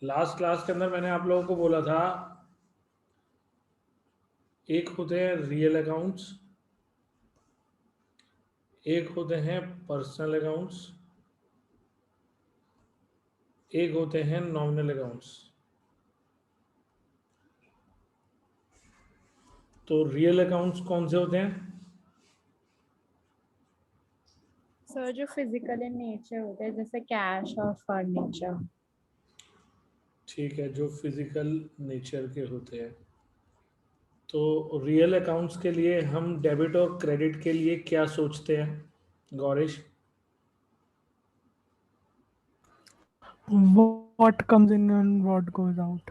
Last class के अंदर मैंने आप लोगों को बोला था, एक होते हैं रियल अकाउंट्स, एक होते हैं पर्सनल अकाउंट्स, एक होते हैं नॉमिनल अकाउंट्स। तो रियल अकाउंट्स कौन से होते हैं? सर जो फिजिकल इन नेचर होते हैं जैसे कैश और फर्नीचर। ठीक है, जो फिजिकल नेचर के होते हैं। तो रियल अकाउंट्स के लिए हम डेबिट और क्रेडिट के लिए क्या सोचते हैं Gourish? What comes in and what goes out.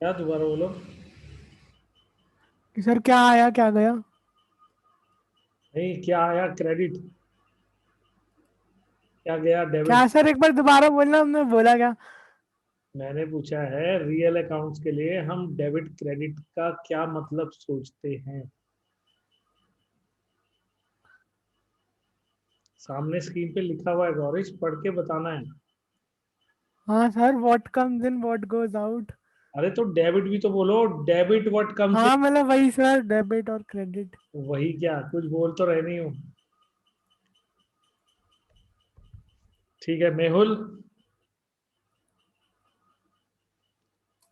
क्या, दोबारा बोलो। कि सर क्या आया क्या गया? नहीं, क्या आया क्रेडिट, क्या गया क्या डेबिट। सर एक बार दोबारा बोलना, हमने बोला क्या? मैंने पूछा है रियल अकाउंट्स के लिए हम डेबिट क्रेडिट का क्या मतलब सोचते हैं। सामने स्क्रीन पे लिखा हुआ है गौरीश, पढ़ के बताना है। हाँ sir, what comes in what goes out. अरे तो डेबिट भी तो बोलो, डेबिट व्हाट कम्स इन। हाँ मतलब वही सर, डेबिट और क्रेडिट। वही क्या, कुछ बोल तो रहे नहीं हूँ। ठीक है मेहुल,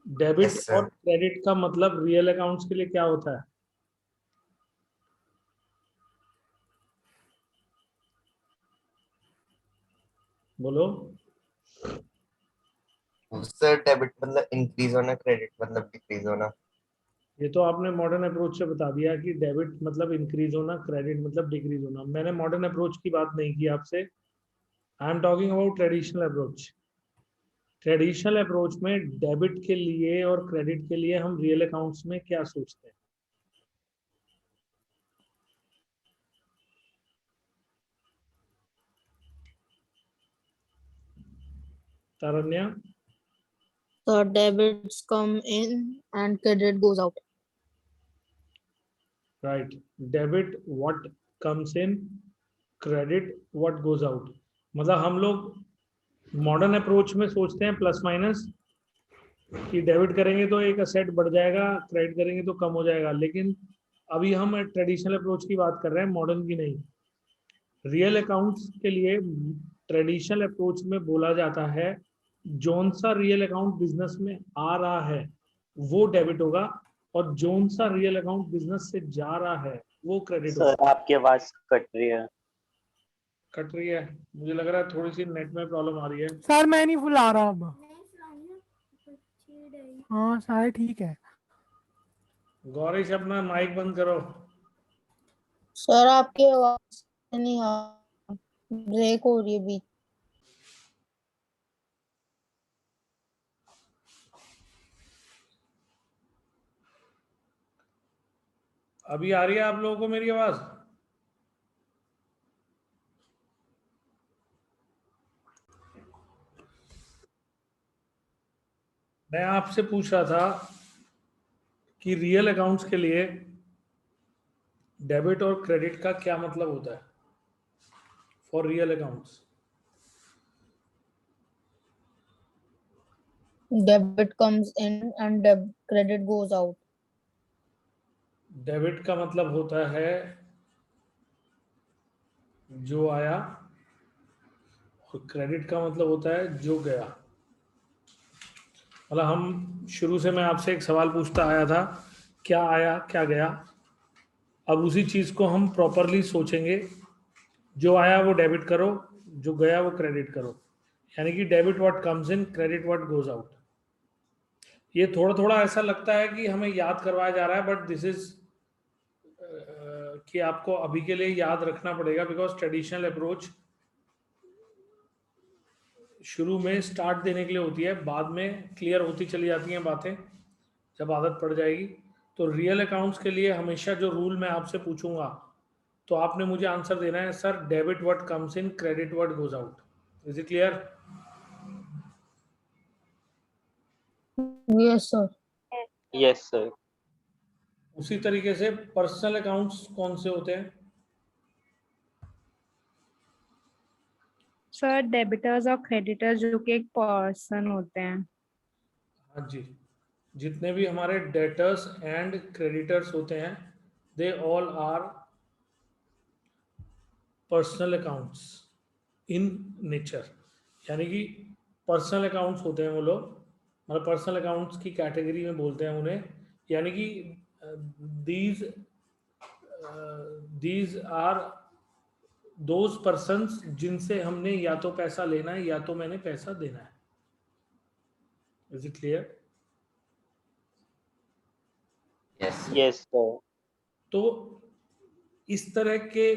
डेबिट यस और सर। क्रेडिट का मतलब रियल अकाउंट्स के लिए क्या होता है? बोलो। सर डेबिट मतलब इंक्रीज होना, क्रेडिट मतलब डिक्रीज होना। ये तो आपने मॉडर्न अप्रोच से बता दिया कि डेबिट मतलब इंक्रीज होना, क्रेडिट मतलब डिक्रीज होना। मैंने मॉडर्न अप्रोच की बात नहीं की आपसे, I am talking about traditional approach. Traditional approach में डेबिट के लिए और क्रेडिट के लिए हम रियल अकाउंट्स में क्या सोचते हैं? तारण्या? So debits come in and credit goes out. Right, debit what comes in, credit what goes out. मतलब हम लोग मॉडर्न अप्रोच में सोचते हैं प्लस माइनस, कि डेबिट करेंगे तो एक असेट बढ़ जाएगा, क्रेडिट करेंगे तो कम हो जाएगा। लेकिन अभी हम ट्रेडिशनल अप्रोच की बात कर रहे हैं, मॉडर्न की नहीं। रियल अकाउंट्स के लिए ट्रेडिशनल अप्रोच में बोला जाता है जोन सा रियल अकाउंट बिजनेस में आ रहा है वो डेबिट होगा, और जोन सा रियल अकाउंट बिजनेस से जा रहा है वो क्रेडिट होगा। सर आपकी आवाज कट रही है। कट रही है? मुझे लग रहा है थोड़ी सी नेट में प्रॉब्लम आ रही है। सर मैं नहीं फुला रहा अब। हाँ सारे ठीक है। गौरीश अपना माइक बंद करो। सर आपकी आवाज नहीं आ ब्रेक हो रही है बीच। अभी आ रही है आप लोगों को मेरी आवाज? मैं आपसे पूछ रहा था कि रियल अकाउंट्स के लिए डेबिट और क्रेडिट का क्या मतलब होता है for real accounts. Debit comes in and credit goes out. Debit का मतलब होता है जो आया, और क्रेडिट का मतलब होता है जो गया। मतलब हम शुरू से मैं आपसे एक सवाल पूछता आया था, क्या आया क्या गया। अब उसी चीज को हम प्रॉपरली सोचेंगे, जो आया वो डेबिट करो, जो गया वो क्रेडिट करो। यानी कि debit what comes in, credit what goes out. ये थोड़ा थोड़ा ऐसा लगता है कि हमें याद करवाया जा रहा है, बट दिस इज कि आपको अभी के लिए याद रखना पड़ेगा, बिकॉज ट्रेडिशनल अप्रोच शुरू में स्टार्ट देने के लिए होती है, बाद में क्लियर होती चली जाती हैं बातें जब आदत पड़ जाएगी। तो रियल अकाउंट्स के लिए हमेशा जो रूल मैं आपसे पूछूंगा, तो आपने मुझे आंसर देना है sir debit what comes in, credit what goes out. Is it clear? Yes, sir. Yes sir. उसी तरीके से पर्सनल अकाउंट्स कौन से होते हैं? सर डेबिटर्स और क्रेडिटर्स जो कि एक पर्सन होते हैं। हाँ जी, जितने भी हमारे डेटर्स एंड क्रेडिटर्स होते हैं they all are personal accounts in nature, यानी कि पर्सनल अकाउंट्स होते हैं वो लोग, मतलब पर्सनल अकाउंट्स की कैटेगरी में बोलते हैं उन्हें, यानी कि these these are those persons जिनसे हमने या तो पैसा लेना है या तो मैंने पैसा देना है। Is it clear? Yes. Yes, sir. तो इस तरह के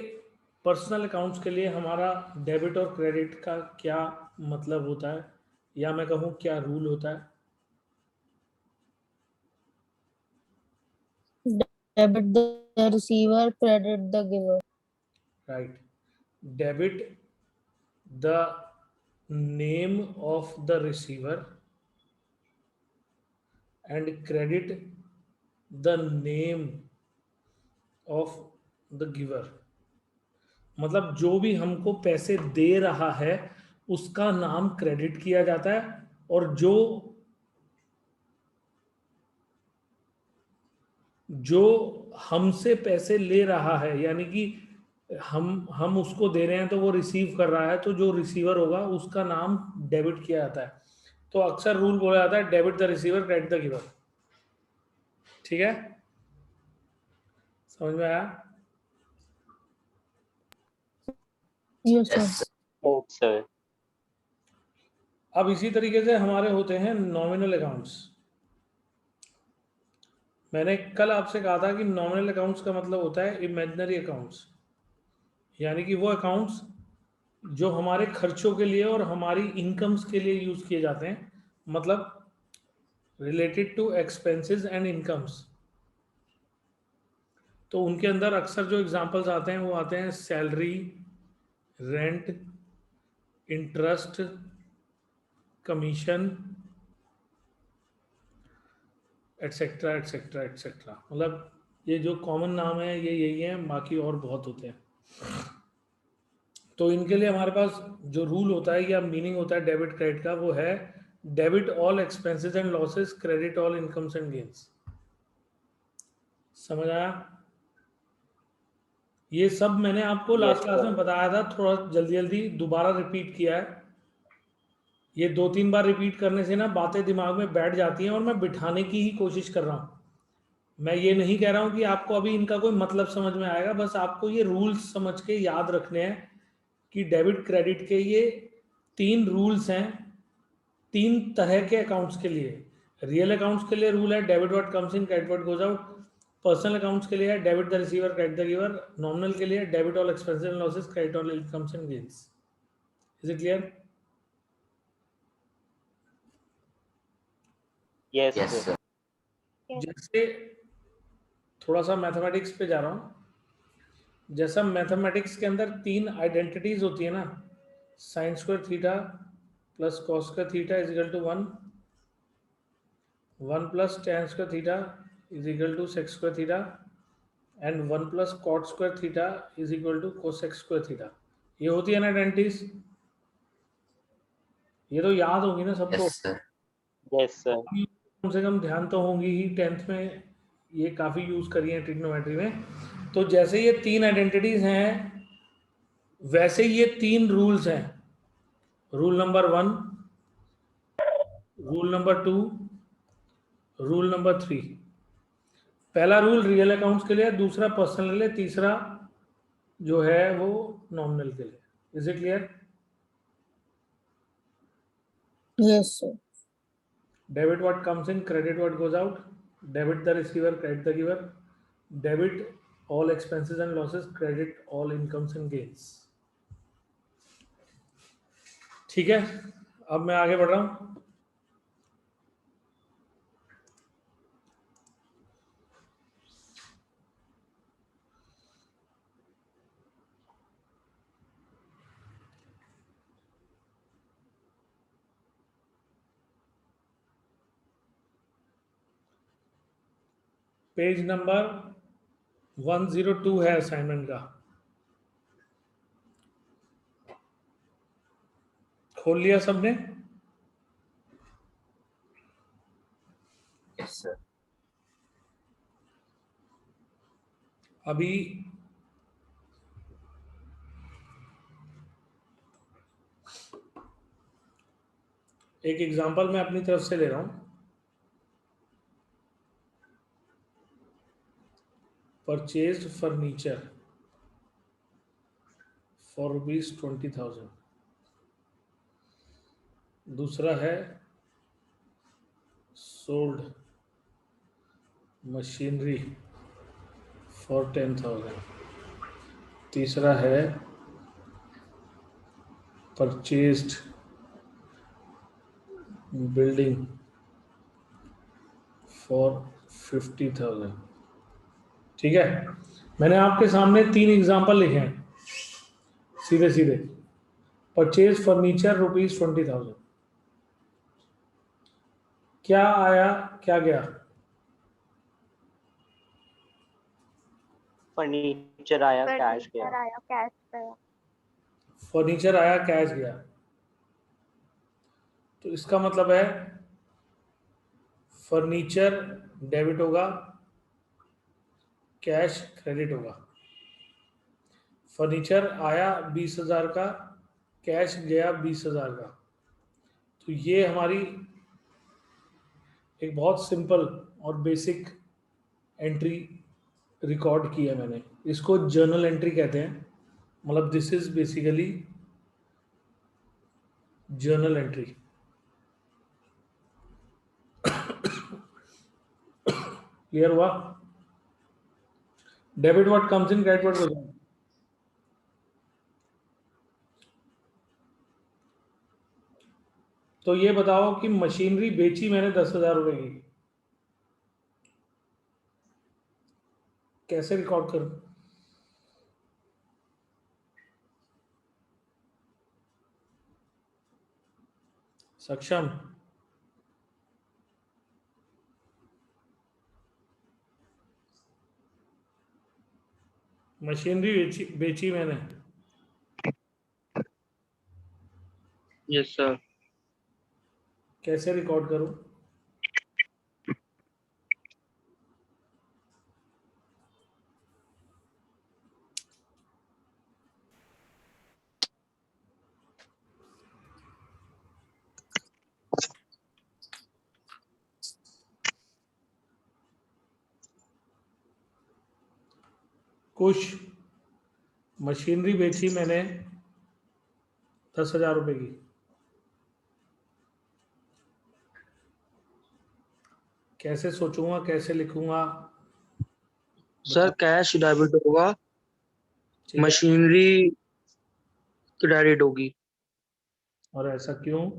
पर्सनल अकाउंट्स के लिए हमारा डेबिट और क्रेडिट का क्या मतलब होता है, या मैं कहूँ क्या रूल होता है? Debit the receiver, credit the giver. Right, debit the name of the receiver and credit the name of the giver, मतलब जो भी हमको पैसे दे रहा है उसका नाम क्रेडिट किया जाता है, और जो हमसे पैसे ले रहा है, यानी कि हम उसको दे रहे हैं तो वो रिसीव कर रहा है, तो जो रिसीवर होगा उसका नाम डेबिट किया जाता है। तो अक्सर रूल बोला जाता है debit the receiver credit the giver. ठीक है, समझ में आया? Yes, sir. Yes. Yes, sir. अब इसी तरीके से हमारे होते हैं नॉमिनल अकाउंट्स। मैंने कल आपसे कहा था कि नॉमिनल अकाउंट्स का मतलब होता है इमेजिनरी अकाउंट्स, यानी कि वो अकाउंट्स जो हमारे खर्चों के लिए और हमारी इनकम्स के लिए यूज किए जाते हैं, मतलब related to expenses and incomes. तो उनके अंदर अक्सर जो एग्जांपल्स आते हैं वो आते हैं salary, rent, interest, commission, etcetera etcetera etcetera. मतलब ये जो कॉमन नाम है ये यही है, बाकी और बहुत होते हैं। तो इनके लिए हमारे पास जो रूल होता है या मीनिंग होता है डेबिट क्रेडिट का, वो है debit all expenses and losses, credit all incomes and gains. समझ आया? ये सब मैंने आपको लास्ट Yes, क्लास में sir. बताया था, थोड़ा जल्दी जल्दी दोबारा रिपीट किया है। ये 2-3 बार रिपीट करने से ना बातें दिमाग में बैठ जाती हैं, और मैं बिठाने की ही कोशिश कर रहा हूँ। मैं ये नहीं कह रहा हूँ कि आपको अभी इनका कोई मतलब समझ में आएगा, बस आपको ये रूल्स समझ के याद रखने हैं कि डेबिट क्रेडिट के ये 3 रूल्स हैं 3 तरह के अकाउंट्स के लिए। रियल अकाउंट्स के लिए रूल है debit what comes in credit what goes out. Personal accounts के लिए है debit the receiver credit the giver. Nominal के लिए debit all expenses and losses, credit all incomes and gains. Is it clear? Yes, Yes, sir. sir. जैसे थोड़ा सा mathematics पे जा रहा हूँ, जैसा मैथमेटिक्स के अंदर 3 आइडेंटिटीज होती है ना, sine square theta plus cos square theta is equal to 1, 1 plus tan square theta is equal to sec square theta, and 1 plus cot square theta is equal to cosec square theta. ये होती है ना identities, ये तो याद होगी ना सबको? Yes, sir. Yes, sir. कम से कम ध्यान तो होंगी ही, 10th में ये काफ़ी यूज़ करी है ट्रिग्नोमेट्री में। तो जैसे ये 3 आइडेंटिटीज हैं, वैसे ये 3 रूल्स हैं। Rule number 1, rule number 2, rule number 3। पहला रूल रियल अकाउंट्स के लिए, दूसरा पर्सनल के लिए, तीसरा जो है वो नॉमिनल के लिए। Is it clear? Yes, sir. Debit what comes in, credit what goes out, debit the receiver credit the giver, debit all expenses and losses, credit all incomes and gains. ठीक है, अब मैं आगे बढ़ रहा हूं। पेज नंबर 102 है assignment का, खोल लिया सबने? अभी एक एग्जांपल मैं अपनी तरफ से ले रहा हूं। Purchase furniture for ₹20,000। दूसरा है सोल्ड मशीनरी फॉर 10,000। तीसरा है परचेज्ड बिल्डिंग फॉर 50,000। ठीक है, मैंने आपके सामने 3 एग्जांपल लिखे हैं सीधे सीधे। Purchase furniture ₹20,000। क्या आया क्या गया? फर्नीचर आया, कैश गया। फर्नीचर आया, कैश गया। फर्नीचर आया, कैश गया। तो इसका मतलब है फर्नीचर डेबिट होगा, कैश क्रेडिट होगा। फर्नीचर आया 20,000 का, कैश गया 20,000 का। तो ये हमारी एक बहुत सिंपल और बेसिक एंट्री रिकॉर्ड की है मैंने। इसको जर्नल एंट्री कहते हैं। मतलब this is basically journal entry. Clear हुआ? Debit what comes in, credit what goes out. तो ये बताओ कि मशीनरी बेची मैंने 10,000 रुपए की, कैसे रिकॉर्ड करूं? सक्षम? मशीनरी बेची मैंने, यस सर। कैसे रिकॉर्ड करूं? कुछ मशीनरी बेची मैंने 10,000 रुपए की, कैसे सोचूंगा, कैसे लिखूंगा? सर कैश डेबिट होगा, ठीक है, मशीनरी क्रेडिट होगी। और ऐसा क्यों?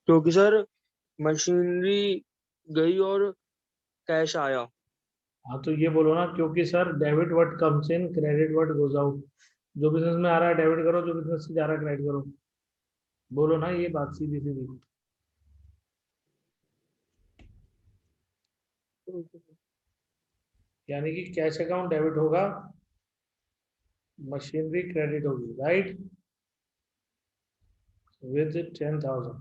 क्योंकि सर मशीनरी गई और कैश आया। हाँ तो ये बोलो ना, क्योंकि sir debit what comes in, credit what goes out. जो बिजनेस में आ रहा है डेबिट करो, जो बिजनेस से जा रहा है क्रेडिट करो। बोलो ना ये बात सीधी सीधी। यानी कि कैश अकाउंट डेबिट होगा, मशीनरी क्रेडिट होगी, राइट, विद 10,000।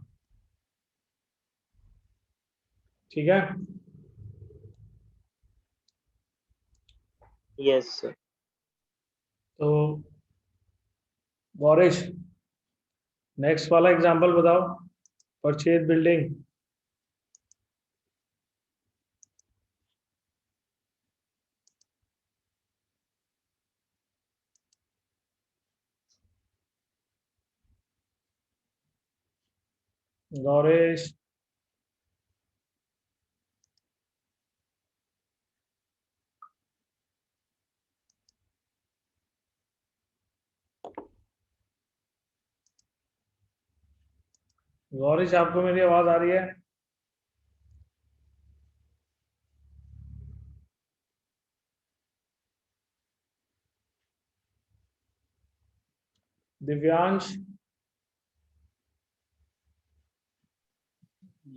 ठीक है, यस सर। तो गौरेश नेक्स्ट वाला एग्जांपल बताओ। परचेज बिल्डिंग, गौरेश गौरेश आपको मेरी आवाज आ रही है? Divyansh,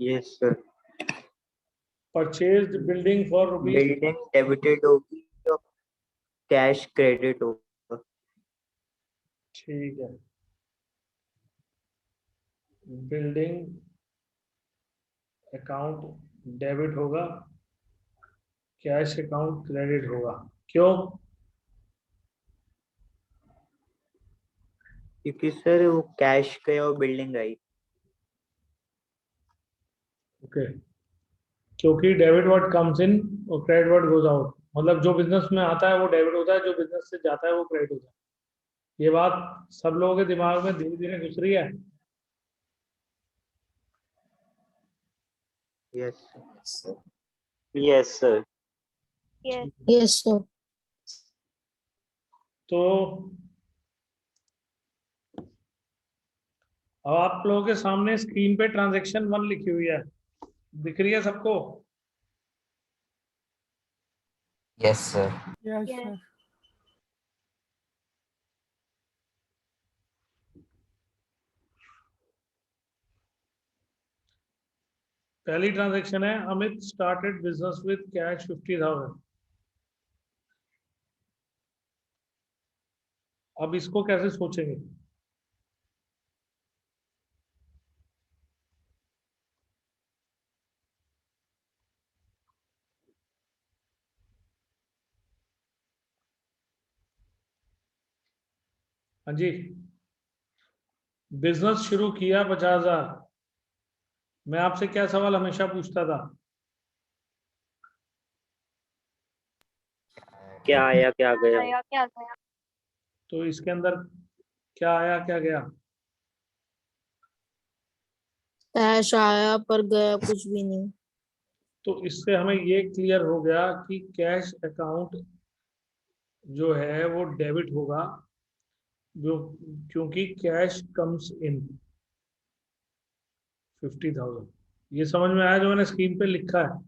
yes sir. Purchase building for rupees, building debited होगी और कैश क्रेडिट होगा। ठीक है, बिल्डिंग अकाउंट डेबिट होगा, कैश अकाउंट क्रेडिट होगा। क्यों? क्योंकि सर वो कैश गया और बिल्डिंग आई। ओके, क्योंकि डेबिट व्हाट कम्स इन और क्रेडिट व्हाट गोज आउट, मतलब जो बिजनेस में आता है वो डेबिट होता है, जो बिजनेस से जाता है वो क्रेडिट होता है। ये बात सब लोगों के दिमाग में धीरे धीरे घुस रही है। Yes Yes, sir. Yes sir. तो अब आप लोगों के सामने स्क्रीन पे ट्रांजैक्शन 1 लिखी हुई है, दिख रही है सबको? Yes, sir. Yes, sir. पहली ट्रांजैक्शन है, Amit started business with cash 50,000। अब इसको कैसे सोचेंगे? हाँ जी, बिजनेस शुरू किया 50,000। मैं आपसे क्या सवाल हमेशा पूछता था? क्या आया क्या गया? तो इसके अंदर क्या आया क्या गया? कैश आया पर गया कुछ भी नहीं। तो इससे हमें ये क्लियर हो गया कि कैश अकाउंट जो है वो डेबिट होगा, जो क्योंकि कैश कम्स इन 50,000। ये समझ में आया जो मैंने स्क्रीन पे लिखा है?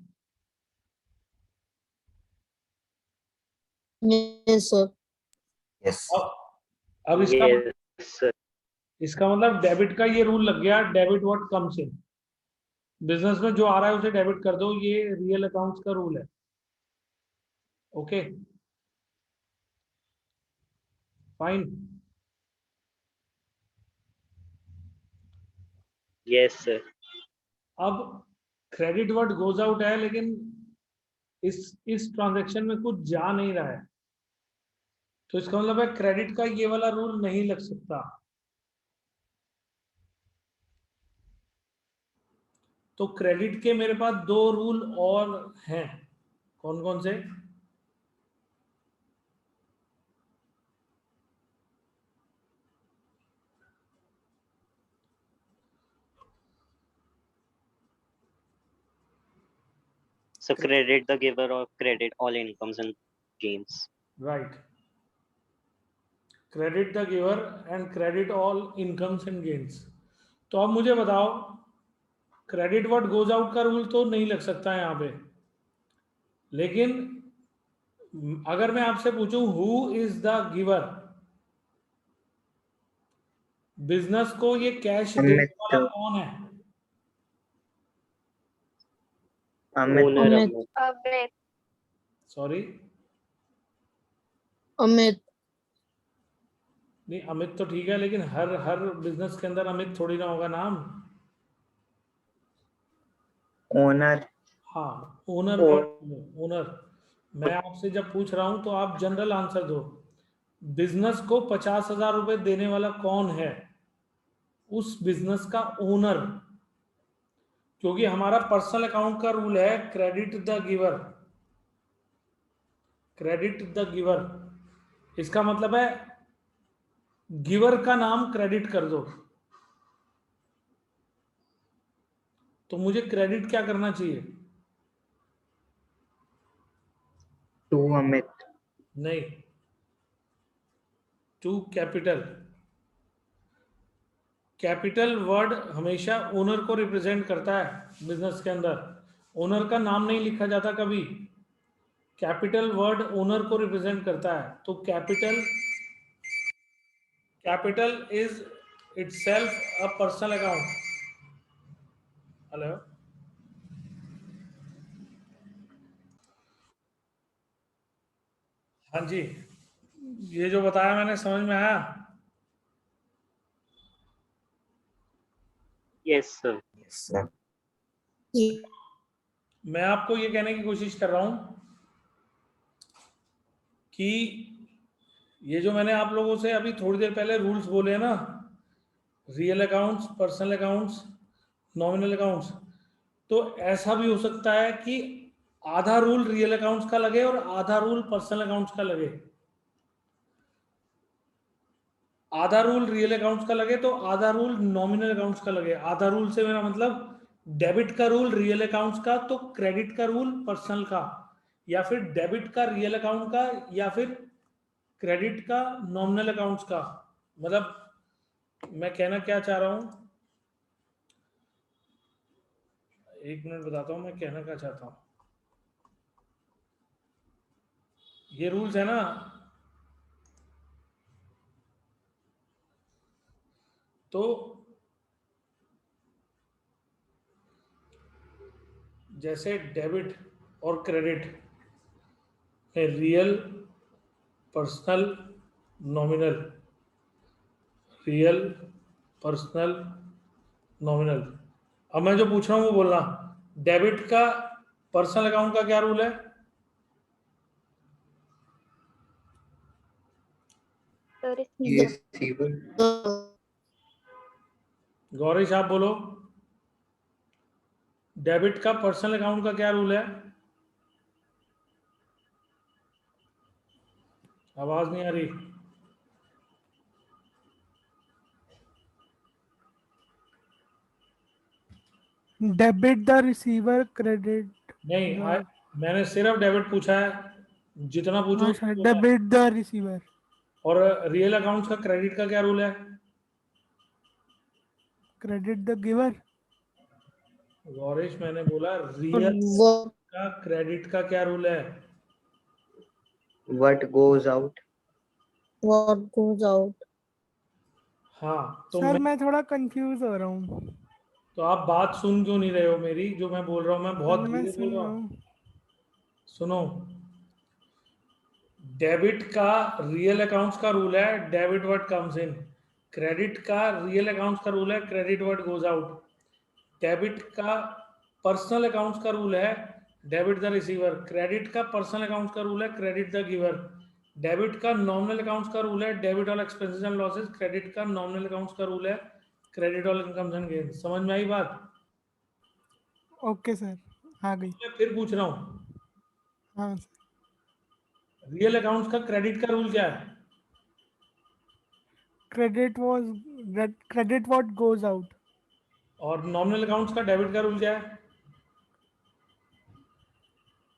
Yes sir. Yes. अब Yes, sir. इसका मतलब डेबिट का ये रूल लग गया, debit what comes in, business में जो आ रहा है उसे डेबिट कर दो, ये रियल अकाउंट्स का रूल है। Okay fine. Yes, sir. अब क्रेडिट व्हाट गोज आउट है, लेकिन इस ट्रांजैक्शन में कुछ जा नहीं रहा है, तो इसका मतलब है क्रेडिट का ये वाला रूल नहीं लग सकता। तो क्रेडिट के मेरे पास 2 रूल और हैं। कौन कौन से? So credit the giver or credit all incomes and gains. Right, credit the giver and credit all incomes and gains. तो अब मुझे बताओ, क्रेडिट व्हाट गोज आउट का रूल तो नहीं लग सकता है यहाँ पे, लेकिन अगर मैं आपसे पूछूं who is the giver, business को ये कैश देने अमित वाला कौन है? Amit Owner Amit. Amit. Sorry, Amit. नहीं अमित तो ठीक है, लेकिन हर बिजनेस के अंदर अमित थोड़ी ना होगा नाम। ओनर। हाँ, ओनर Own- कौन? ओनर। मैं आपसे जब पूछ रहा हूं तो आप जनरल आंसर दो। बिजनेस को 50,000 रुपए देने वाला कौन है? उस बिजनेस का ओनर। क्योंकि हमारा पर्सनल अकाउंट का रूल है credit the giver, credit the giver. इसका मतलब है गिवर का नाम क्रेडिट कर दो। तो मुझे क्रेडिट क्या करना चाहिए? टू अमित। नहीं, टू कैपिटल। कैपिटल वर्ड हमेशा ओनर को रिप्रेजेंट करता है बिजनेस के अंदर, ओनर का नाम नहीं लिखा जाता कभी। कैपिटल वर्ड ओनर को रिप्रेजेंट करता है, तो capital is itself a personal account. Hello, हाँ जी, ये जो बताया मैंने समझ में आया? Yes, sir. Yes, sir. मैं आपको ये कहने की कोशिश कर रहा हूं कि ये जो मैंने आप लोगों से अभी थोड़ी देर पहले रूल्स बोले हैं ना, real accounts, personal accounts, nominal accounts, तो ऐसा भी हो सकता है कि आधा रूल रियल अकाउंट्स का लगे और आधा रूल पर्सनल अकाउंट्स का लगे। आधा रूल रियल अकाउंट्स का लगे तो आधा रूल नॉमिनल अकाउंट्स का लगे। आधा रूल से मेरा मतलब डेबिट का रूल रियल अकाउंट्स का तो क्रेडिट का रूल पर्सनल का, या फिर डेबिट का रियल अकाउंट का, या फिर क्रेडिट का नॉमिनल अकाउंट्स का। मतलब मैं कहना क्या चाह रहा हूं, एक मिनट बताता हूं मैं कहना क्या चाहता हूं। ये रूल्स है ना, तो जैसे डेबिट और क्रेडिट है, real, personal, nominal, real, personal, nominal. अब मैं जो पूछ रहा हूं वो बोलना। डेबिट का पर्सनल अकाउंट का क्या रूल है? Receiver. गौरीश आप बोलो, डेबिट का पर्सनल अकाउंट का क्या रूल है? आवाज नहीं आ रही। Debit the receiver, credit नहीं the. मैंने सिर्फ डेबिट पूछा है, जितना पूछो हाँ उतना सर, बोला है। debit the receiver, और रियल अकाउंट्स का क्रेडिट का क्या रूल है? credit the giver. गौरीश मैंने बोला रियल What का क्रेडिट का क्या रूल है? What goes out? goes out? हाँ तो सर मैं थोड़ा कंफ्यूज हो रहा हूँ। तो आप बात सुन क्यों नहीं रहे हो मेरी? जो मैं बोल रहा हूँ मैं बहुत सर मैं धीरे बोल सुन रहा रहा हूँ। हूँ। सुनो, डेबिट का रियल अकाउंट्स का रूल है debit what comes in. Credit का रियल अकाउंट्स का रूल है credit what goes out. Debit का पर्सनल अकाउंट्स का रूल है डेबिट द रिसीवर। क्रेडिट का पर्सनल अकाउंट्स का रूल है क्रेडिट द गिवर। डेबिट का नॉमिनल अकाउंट्स का रूल है debit all expenses and losses. Credit का नॉमिनल अकाउंट्स का रूल है credit all incomes and gains. समझ में आई बात? ओके सर, आ गई। मैं फिर पूछ रहा हूँ, हाँ सर, रियल अकाउंट्स का क्रेडिट का रूल क्या है? credit was credit what goes out. और नॉमिनल अकाउंट्स का डेबिट का रूल क्या है?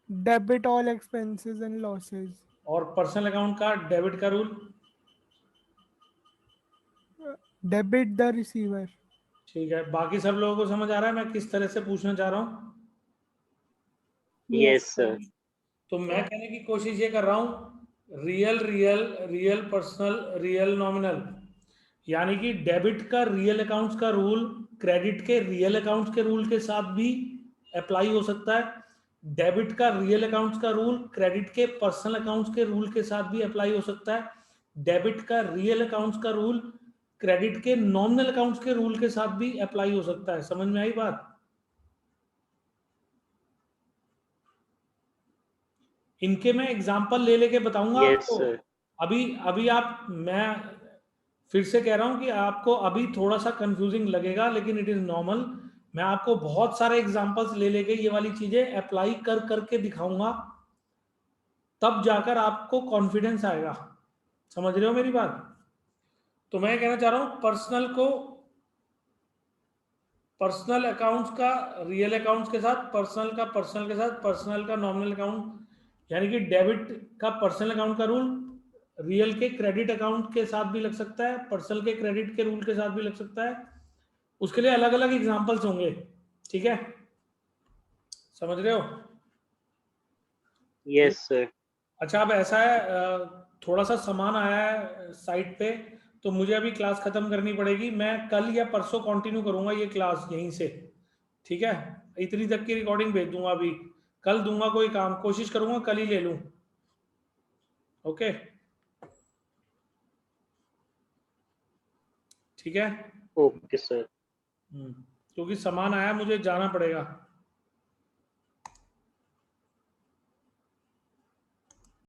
Debit all expenses and losses. और पर्सनल अकाउंट का डेबिट का रूल? Debit the receiver. ठीक है, बाकी सब लोगों को समझ आ रहा है मैं किस तरह से पूछना चाह रहा हूँ? Yes, sir. तो मैं कहने की कोशिश ये कर रहा हूँ, real real real personal real nominal, यानी कि डेबिट का रियल अकाउंट्स का रूल क्रेडिट के रियल अकाउंट्स के रूल के साथ भी अप्लाई हो सकता है। डेबिट का रियल अकाउंट्स का रूल क्रेडिट के पर्सनल अकाउंट्स के रूल के साथ भी अप्लाई हो सकता है। डेबिट का रियल अकाउंट्स का रूल क्रेडिट के नॉमिनल अकाउंट्स के रूल के साथ भी अप्लाई हो सकता है। समझ में आई बात? इनके मैं एग्जांपल ले लेके बताऊंगा Yes, आपको। sir. अभी अभी आप, मैं फिर से कह रहा हूं कि आपको अभी थोड़ा सा कंफ्यूजिंग लगेगा, लेकिन इट इज नॉर्मल। मैं आपको बहुत सारे एग्जांपल्स ले लेके ये वाली चीजें अप्लाई कर करके दिखाऊंगा, तब जाकर आपको कॉन्फिडेंस आएगा। समझ रहे हो मेरी बात? तो मैं कहना चाह रहा हूं, पर्सनल को पर्सनल अकाउंट्स का रियल अकाउंट्स के साथ, पर्सनल का पर्सनल के साथ, पर्सनल का नॉमिनल अकाउंट, यानी कि डेबिट का पर्सनल अकाउंट का रूल रियल के क्रेडिट अकाउंट के साथ भी लग सकता है, पर्सनल के क्रेडिट के रूल के साथ भी लग सकता है। उसके लिए अलग अलग एग्जांपल्स होंगे, ठीक है? समझ रहे हो? Yes, sir. अच्छा, अब ऐसा है, थोड़ा सा सामान आया है साइट पे, तो मुझे अभी क्लास खत्म करनी पड़ेगी। मैं कल या परसों कंटिन्यू करूंगा ये क्लास यहीं से, ठीक है? इतनी तक की रिकॉर्डिंग भेज दूंगा, अभी कल दूंगा। कोई काम कोशिश करूंगा कल ही ले लूं, ओके? ठीक है, Okay, sir. क्योंकि सामान आया, मुझे जाना पड़ेगा।